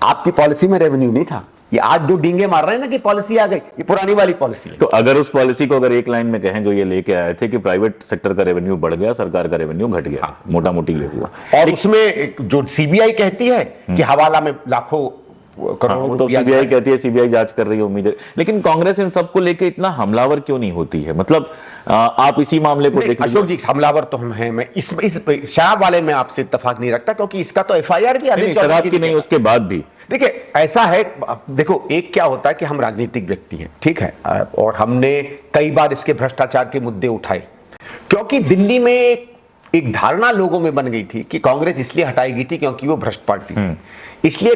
आपकी पॉलिसी में रेवेन्यू नहीं था, ये आज जो डींगे मार रहे हैं ना कि पॉलिसी आ गई, ये पुरानी वाली पॉलिसी है। तो अगर उस पॉलिसी को अगर एक लाइन में कहें, जो ये लेके आए थे कि प्राइवेट सेक्टर का रेवेन्यू बढ़ गया, सरकार का रेवेन्यू घट गया, मोटा मोटी ये हुआ। और उसमें जो सीबीआई कहती है कि हवाला में लाखों करोड़ों तो रुपया सीबीआई कहती है, सीबीआई जांच कर रही है, उम्मीद है। लेकिन कांग्रेस इन सबको लेके इतना हमलावर क्यों नहीं होती है? मतलब आप इसी मामले को देख अशोक जी, हमलावर तो हम हैं। मैं इस शराब वाले में आपसे इत्तेफाक नहीं रखता, क्योंकि इसका तो एफआईआर भी नहीं, शराब की नहीं, उसके बाद भी देखिए ऐसा है। देखो, एक क्या होता है कि हम राजनीतिक व्यक्ति हैं, ठीक है, और हमने कई बार इसके भ्रष्टाचार के मुद्दे उठाए, क्योंकि दिल्ली में एक धारणा लोगों में बन गई थी कि कांग्रेस इसलिए हटाई गई थी क्योंकि वो भ्रष्ट पार्टी है। इसलिए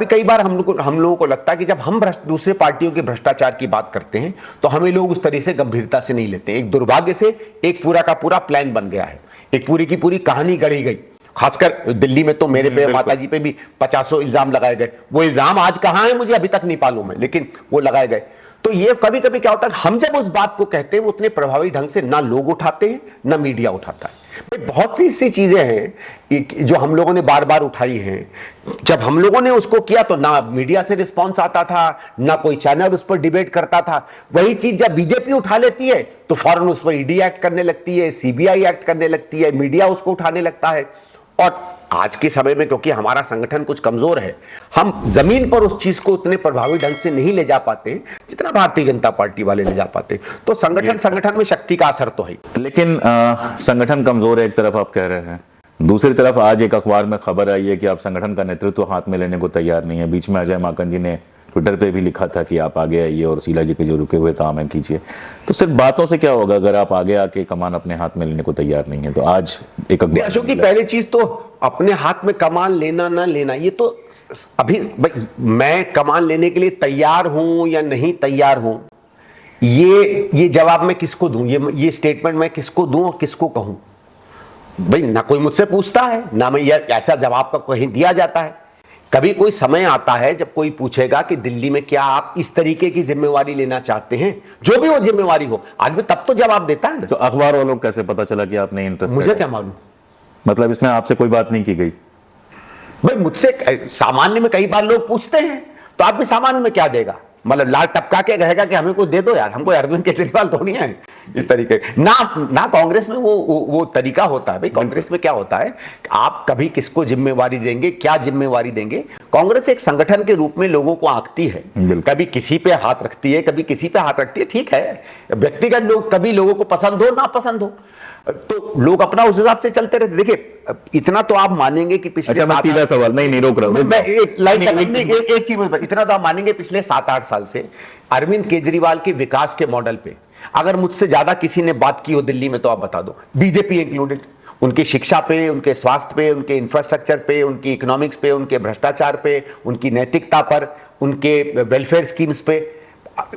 कई बार हम लोगों को लगता है कि जब हम दूसरे पार्टियों के भ्रष्टाचार की बात करते हैं तो हमें लोग उस तरह से गंभीरता से नहीं लेते। एक दुर्भाग्य से एक पूरा का पूरा प्लान बन गया है, एक पूरी की पूरी कहानी गढ़ी गई। खासकर दिल्ली में तो मेरे पे, माता जी पे भी 50 इल्जाम लगाए गए। वो इल्जाम आज कहां है मुझे अभी तक नहीं मालूम है, लेकिन वो लगाए गए। तो ये कभी कभी क्या होता है, हम जब उस बात को कहते हैं वो उतने प्रभावी ढंग से ना लोग उठाते हैं ना मीडिया उठाता है। बहुत सी ऐसी चीजें हैं जो हम लोगों ने बार बार उठाई हैं। जब हम लोगों ने उसको किया तो ना मीडिया से रिस्पांस आता था, ना कोई चैनल उस पर डिबेट करता था। वही चीज जब बीजेपी उठा लेती है तो फौरन उस पर ईडी एक्ट करने लगती है, सीबीआई एक्ट करने लगती है, मीडिया उसको उठाने लगता है। और आज के समय में क्योंकि हमारा संगठन कुछ कमजोर है, हम जमीन पर उस चीज को उतने प्रभावी ढंग से नहीं ले जा पाते जितना भारतीय जनता पार्टी वाले ले जा पाते। तो संगठन में शक्ति का असर तो है। लेकिन संगठन कमजोर है, एक तरफ आप कह रहे हैं, दूसरी तरफ आज एक अखबार में खबर आई है कि आप संगठन का नेतृत्व हाथ में लेने को तैयार नहीं है। बीच में अजय माकन जी ने ट्विटर पे भी लिखा था कि आप आगे आइए और शीला जी के जो रुके हुए काम है कीजिए। तो सिर्फ बातों से क्या होगा अगर आप आगे आके कमान अपने हाथ में लेने को तैयार नहीं है? तो आज एक अशोक की पहली चीज तो अपने हाथ में कमान लेना ना लेना, ये तो अभी मैं कमान लेने के लिए तैयार हूं या नहीं तैयार हूं, ये जवाब मैं किसको दूं, ये स्टेटमेंट मैं किसको दूं और किसको कहूं? भाई ना कोई मुझसे पूछता है, ना मैं ऐसा जवाब का कहीं दिया जाता है। कभी कोई समय आता है जब कोई पूछेगा कि दिल्ली में क्या आप इस तरीके की जिम्मेवारी लेना चाहते हैं, जो भी वो जिम्मेवारी हो, आदमी तब तो जवाब देता है ना। तो अखबार वालों को कैसे पता चला कि आप नहीं इंटरेस्ट? मुझे क्या मालूम, मतलब इसमें आपसे कोई बात नहीं की गई? भाई मुझसे सामान्य में कई बार लोग पूछते हैं, तो आप भी सामान्य में क्या देगा, मतलब लाल टपका के कहेगा कि हमें कुछ दे दो यार, हमको अरविंद केजरीवाल तो नहीं है इस तरीके ना कांग्रेस में वो तरीका होता है। भाई कांग्रेस में क्या होता है, आप कभी किसको जिम्मेवारी देंगे, क्या जिम्मेवारी देंगे। कांग्रेस एक संगठन के रूप में लोगों को आंकती है, कभी किसी पे हाथ रखती है, कभी किसी पे हाथ रखती है, ठीक है। व्यक्तिगत लोग कभी लोगों को पसंद हो ना पसंद हो, तो लोग अपना उस हिसाब से चलते रहते। देखिए इतना तो आप मानेंगे कि पिछले अच्छा, मैं सीधा सवाल नहीं रोक रहा हूं, मैं एक चीज इतना तो आप मानेंगे पिछले 7-8 साल से अरविंद केजरीवाल के विकास के मॉडल पे अगर मुझसे ज्यादा किसी ने बात की हो दिल्ली में तो आप बता दो, बीजेपी इंक्लूडेड। उनकी शिक्षा पे, उनके स्वास्थ्य पे, उनके इंफ्रास्ट्रक्चर पे, उनकी इकोनॉमिक्स पे, उनके भ्रष्टाचार पे, उनकी नैतिकता पर, उनके वेलफेयर स्कीम्स पे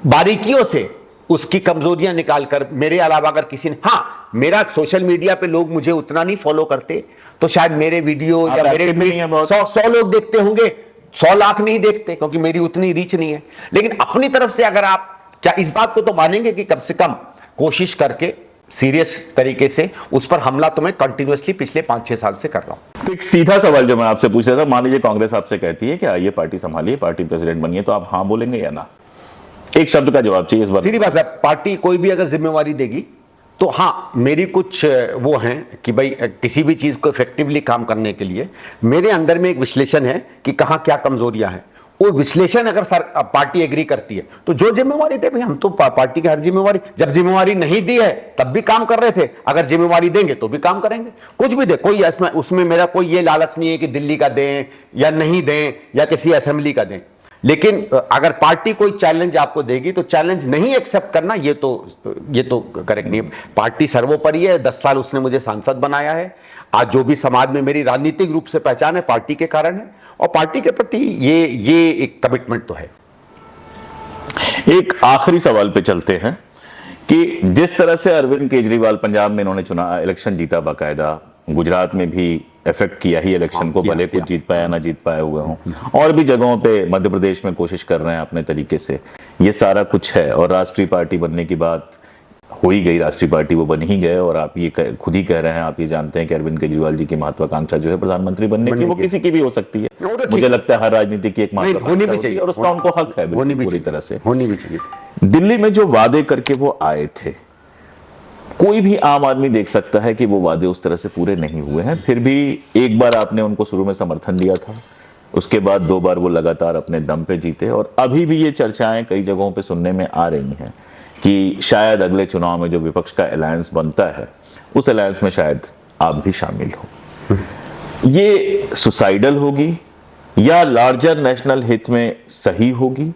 बारीकियों से उसकी कमजोरियां निकालकर, मेरे अलावा अगर किसी ने, हाँ मेरा सोशल मीडिया पे लोग मुझे उतना नहीं फॉलो करते तो शायद मेरे वीडियो या मेरे 100 लोग देखते होंगे, 100 लाख नहीं देखते क्योंकि मेरी उतनी रीच नहीं है। लेकिन अपनी तरफ से अगर आप क्या इस बात को तो मानेंगे कि कम से कम कोशिश करके सीरियस तरीके से उस पर हमला तो मैं कंटिन्यूअसली पिछले 5-6 साल से कर रहा हूं। तो एक सीधा सवाल जो मैं आपसे पूछ रहा था, मान लीजिए कांग्रेस आपसे कहती है कि आइए पार्टी संभालिए, पार्टी प्रेसिडेंट बनिए, तो आप हाँ बोलेंगे या ना? एक शब्द का जवाब चाहिए इस बार। सीधी बात है, पार्टी कोई भी अगर जिम्मेवारी देगी तो हाँ मेरी कुछ वो हैं कि भाई किसी भी चीज को इफेक्टिवली काम करने के लिए मेरे अंदर में एक विश्लेषण है कि कहां क्या कमजोरियां हैं। वो विश्लेषण अगर पार्टी एग्री करती है तो जो जिम्मेवारी दे, भाई हम तो पार्टी की हर जिम्मेवारी, जब जिम्मेवारी नहीं दी है तब भी काम कर रहे थे, अगर जिम्मेवारी देंगे तो भी काम करेंगे, कुछ भी दे। कोई उसमें मेरा कोई ये लालच नहीं है कि दिल्ली का दें या नहीं दें या किसी असेंबली का दें। लेकिन अगर पार्टी कोई चैलेंज आपको देगी तो चैलेंज नहीं एक्सेप्ट करना ये तो करेक्ट नहीं है। पार्टी सर्वोपरि है, 10 साल उसने मुझे सांसद बनाया है, आज जो भी समाज में मेरी राजनीतिक रूप से पहचान है पार्टी के कारण है, और पार्टी के प्रति ये एक कमिटमेंट तो है। एक आखिरी सवाल पे चलते हैं कि जिस तरह से अरविंद केजरीवाल पंजाब में इन्होंने चुना, इलेक्शन जीता बाकायदा, गुजरात में भी इफेक्ट किया ही इलेक्शन को, भले कुछ जीत पाया ना जीत पाए हुए हों, और भी जगहों पे मध्य प्रदेश में कोशिश कर रहे हैं अपने तरीके से, ये सारा कुछ है और राष्ट्रीय पार्टी बनने की बात हो ही गई राष्ट्रीय पार्टी, वो बन ही गए, और आप ये खुद ही कह रहे हैं, आप ये जानते हैं कि अरविंद केजरीवाल जी की महत्वाकांक्षा जो है प्रधानमंत्री बनने की, वो किसी की भी हो सकती है। मुझे लगता है हर राजनीति की एक महत्वाकांक्षा होती है और उसका उनको हक है पूरी तरह से, होनी भी चाहिए। दिल्ली में जो वादे करके वो आए थे, कोई भी आम आदमी देख सकता है कि वो वादे उस तरह से पूरे नहीं हुए हैं। फिर भी एक बार आपने उनको शुरू में समर्थन दिया था, उसके बाद 2 बार वो लगातार अपने दम पे जीते, और अभी भी ये चर्चाएं कई जगहों पे सुनने में आ रही हैं कि शायद अगले चुनाव में जो विपक्ष का अलायंस बनता है, उस अलायंस में शायद आप भी शामिल हो। ये सुसाइडल होगी या लार्जर नेशनल हित में सही होगी?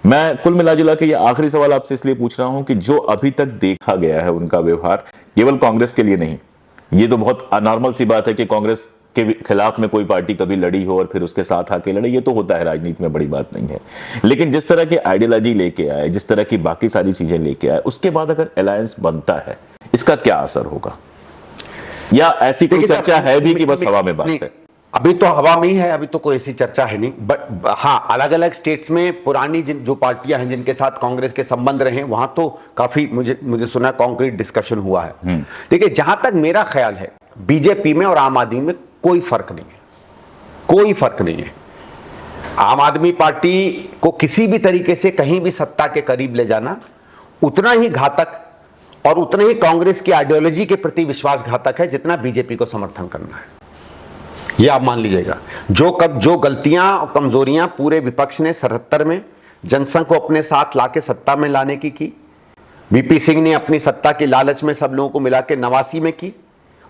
मैं कुल मिलाजुला के ये आखिरी सवाल आपसे इसलिए पूछ रहा हूं कि जो अभी तक देखा गया है उनका व्यवहार, केवल कांग्रेस के लिए नहीं, ये तो बहुत अनॉर्मल सी बात है कि कांग्रेस के खिलाफ में कोई पार्टी कभी लड़ी हो और फिर उसके साथ आके लड़े, ये तो होता है राजनीति में, बड़ी बात नहीं है। लेकिन जिस तरह की आइडियोलॉजी लेके आए, जिस तरह की बाकी सारी चीजें लेके आए, उसके बाद अगर अलायंस बनता है, इसका क्या असर होगा? या ऐसी कोई चर्चा है भी कि बस हवा में बात है? अभी तो हवा में ही है, अभी तो कोई ऐसी चर्चा है नहीं। बट हाँ, अलग अलग स्टेट्स में पुरानी जो पार्टियां हैं जिनके साथ कांग्रेस के संबंध रहे, वहां तो काफी मुझे सुना कॉन्क्रीट डिस्कशन हुआ है। देखिए, जहां तक मेरा ख्याल है, बीजेपी में और आम आदमी में कोई फर्क नहीं है, कोई फर्क नहीं है। आम आदमी पार्टी को किसी भी तरीके से कहीं भी सत्ता के करीब ले जाना उतना ही घातक और उतना ही कांग्रेस की आइडियोलॉजी के प्रति विश्वासघातक है जितना बीजेपी को समर्थन करना है। यह आप मान लीजिएगा। जो गलतियां और कमजोरियां पूरे विपक्ष ने 77 में जनसंघ को अपने साथ लाके सत्ता में लाने की वीपी सिंह ने अपनी सत्ता की लालच में सब लोगों को मिला के 89 में की।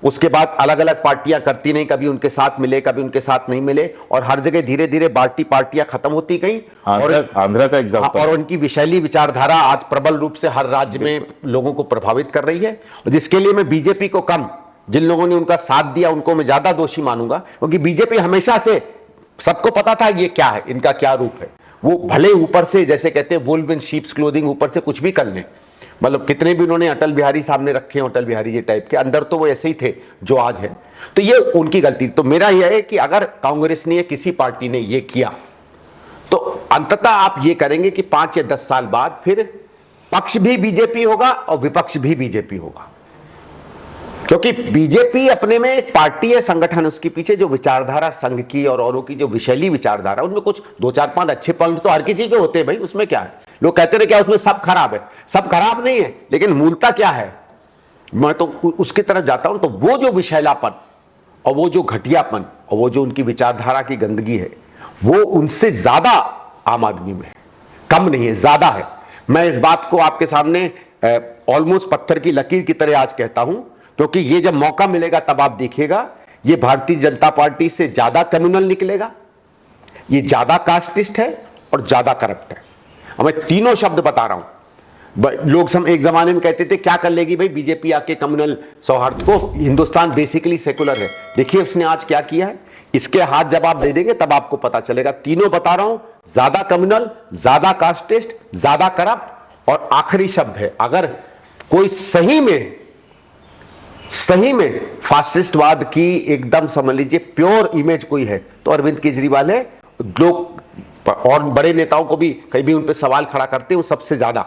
उसके बाद अलग अलग पार्टियां करती नहीं, कभी उनके साथ मिले, कभी उनके साथ नहीं मिले, और हर जगह धीरे धीरे पार्टियां खत्म होती गई। आंध्रा का एग्जाम्पल, और उनकी विषैली विचारधारा आज प्रबल रूप से हर राज्य में लोगों को प्रभावित कर रही है, जिसके लिए मैं बीजेपी को कम, जिन लोगों ने उनका साथ दिया उनको मैं ज्यादा दोषी मानूंगा, क्योंकि बीजेपी हमेशा से, सबको पता था ये क्या है, इनका क्या रूप है। वो भले ऊपर से, जैसे कहते हैं वुल्फ इन शीप्स क्लोथिंग, ऊपर से कुछ भी कर लें, मतलब कितने भी उन्होंने अटल बिहारी सामने रखे हैं, अटल बिहारी जी टाइप के, अंदर तो वो ऐसे ही थे जो आज है। तो ये उनकी गलती। तो मेरा यह है कि अगर कांग्रेस ने, किसी पार्टी ने ये किया, तो अंततः आप ये करेंगे कि 5 या 10 साल बाद फिर पक्ष भी बीजेपी होगा और विपक्ष भी बीजेपी होगा, क्योंकि बीजेपी अपने में एक पार्टी है, संगठन, उसके पीछे जो विचारधारा संघ की और औरों की जो विशैली विचारधारा, उनमें कुछ 2-4-5 अच्छे पॉइंट तो हर किसी के होते हैं भाई, उसमें क्या है। लोग कहते रहे क्या उसमें सब खराब है, सब खराब नहीं है, लेकिन मूलता क्या है, मैं तो उसकी तरफ जाता हूं। तो वो जो विशैलापन और वो जो घटियापन और वो जो उनकी विचारधारा की गंदगी है, वो उनसे ज्यादा आम आदमी में है, कम नहीं है, ज्यादा है। मैं इस बात को आपके सामने ऑलमोस्ट पत्थर की लकीर की तरह आज कहता हूं, क्योंकि ये जब मौका मिलेगा तब आप देखिएगा, ये भारतीय जनता पार्टी से ज्यादा कम्युनल निकलेगा, ये ज्यादा कास्टिस्ट है और ज्यादा करप्ट है। और मैं तीनों शब्द बता रहा हूं। लोग एक जमाने में कहते थे क्या कर लेगी भाई बीजेपी आके कम्युनल सौहार्द को, हिंदुस्तान बेसिकली सेकुलर है। देखिए उसने आज क्या किया है, इसके हाथ जब आप दे देंगे तब आपको पता चलेगा। तीनों बता रहा हूं, ज्यादा कम्युनल, ज्यादा कास्टिस्ट, ज्यादा करप्ट, और आखिरी शब्द है, अगर कोई सही में फासिस्टवाद की एकदम समझ लीजिए प्योर इमेज कोई है तो अरविंद केजरीवाल है। लोग और बड़े नेताओं को भी कहीं भी उन पर सवाल खड़ा करते हैं, वो सबसे ज्यादा।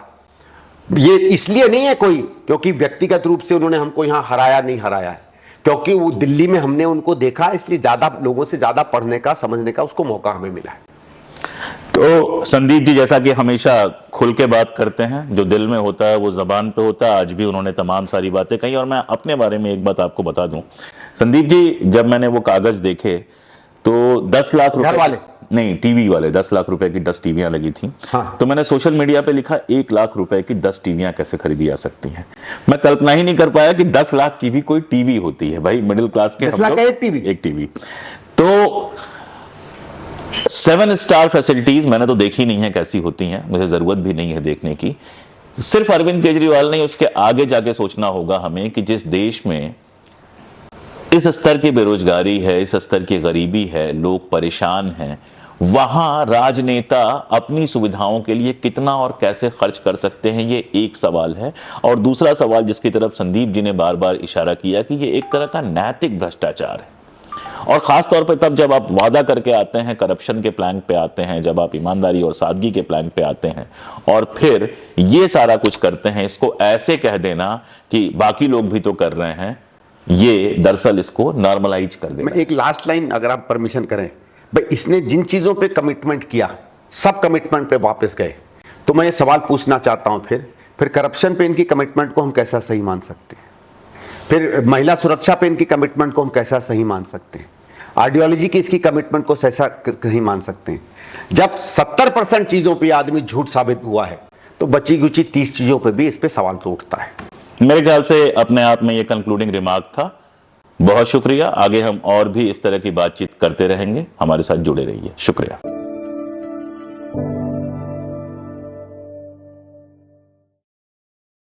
ये इसलिए नहीं है कोई क्योंकि व्यक्तिगत रूप से उन्होंने हमको यहां हराया, नहीं हराया है, क्योंकि वो दिल्ली में हमने उनको देखा, इसलिए ज्यादा लोगों से ज्यादा पढ़ने का, समझने का उसको मौका हमें मिला है। तो संदीप जी जैसा कि हमेशा खुल के बात करते हैं, जो दिल में होता है वो जबान पे होता है, आज भी उन्होंने तमाम सारी बातें कही। और मैं अपने बारे में एक बात आपको बता दूं संदीप जी, जब मैंने वो कागज देखे तो 10 लाख रुपए वाले नहीं, टीवी वाले 10 लाख रुपए की 10 टीवियां लगी थी। हाँ। तो मैंने सोशल मीडिया पे लिखा 1 लाख रुपए की 10 टीवियां कैसे खरीदी जा सकती हैं। मैं कल्पना ही नहीं कर पाया कि 10 लाख की भी कोई टीवी होती है भाई, मिडिल क्लास के 10 लाख का एक टीवी। तो 7 स्टार फैसिलिटीज मैंने तो देखी नहीं है कैसी होती हैं, मुझे जरूरत भी नहीं है देखने की। सिर्फ अरविंद केजरीवाल नहीं, उसके आगे जाके सोचना होगा हमें कि जिस देश में इस स्तर की बेरोजगारी है, इस स्तर की गरीबी है, लोग परेशान हैं, वहां राजनेता अपनी सुविधाओं के लिए कितना और कैसे खर्च कर सकते हैं, ये एक सवाल है। और दूसरा सवाल जिसकी तरफ संदीप जी ने बार बार इशारा किया कि ये एक तरह का नैतिक भ्रष्टाचार है। और खास तौर पे तब जब आप वादा करके आते हैं, करप्शन के प्लैंक पे आते हैं, जब आप ईमानदारी और सादगी के प्लैंक पे आते हैं और फिर ये सारा कुछ करते हैं, इसको ऐसे कह देना कि बाकी लोग भी तो कर रहे हैं, ये दरअसल इसको नॉर्मलाइज कर देना। मैं एक लास्ट लाइन अगर आप परमिशन करें, भाई इसने जिन चीजों पे कमिटमेंट किया सब कमिटमेंट पे वापस गए, तो मैं ये सवाल पूछना चाहता हूं फिर करप्शन पे इनकी कमिटमेंट को हम कैसा सही मान सकते हैं? फिर महिला सुरक्षा पे इनकी कमिटमेंट को हम कैसा सही मान सकते हैं? आइडियोलॉजी की इसकी कमिटमेंट को कैसा सही मान सकते हैं? जब 70% चीजों पे आदमी झूठ साबित हुआ है, तो बची कुची 30 चीजों पे भी इस पे सवाल तो उठता है। मेरे ख्याल से अपने आप में ये कंक्लूडिंग रिमार्क था। बहुत शुक्रिया। आगे हम और भी इस तरह की बातचीत करते रहेंगे। हमारे साथ जुड़े रहिए। शुक्रिया।